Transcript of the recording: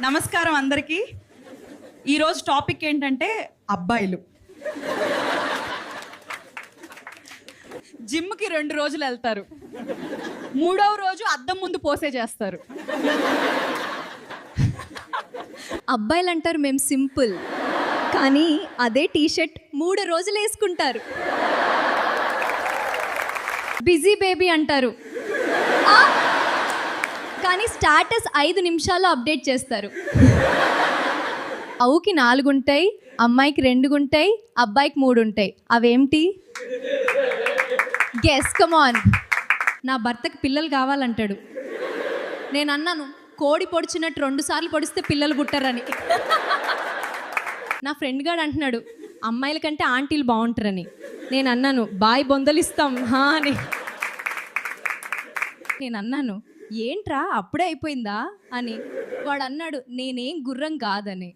నమస్కారం అందరికీ. ఈరోజు టాపిక్ ఏంటంటే అబ్బాయిలు. జిమ్కి 2 రోజులు వెళ్తారు, 3వ రోజు అద్దం ముందు పోసే చేస్తారు. అబ్బాయిలు అంటారు మేము సింపుల్, కానీ అదే టీషర్ట్ 3 రోజులు వేసుకుంటారు. బిజీ బేబీ అంటారు, కానీ స్టాటస్ 5 నిమిషాల్లో అప్డేట్ చేస్తారు. అవుకి 4 ఉంటాయి, అమ్మాయికి 2 ఉంటాయి, అబ్బాయికి 3 ఉంటాయి. అవేంటి? Guess come on. నా భర్తకి పిల్లలు కావాలంటాడు. నేను అన్నాను కోడి పొడిచినట్టు 2 సార్లు పొడిస్తే పిల్లలు పుట్టరని. నా ఫ్రెండ్ గాడు అంటున్నాడు అమ్మాయిల కంటే ఆంటీలు బాగుంటారని. నేను అన్నాను బాయ్ బొందలిస్తాం హా అని. నేను అన్నాను ఏంట్రా అప్పుడే అయిపోయిందా అని. వాడు అన్నాడు నేనేం గుర్రం కాదని.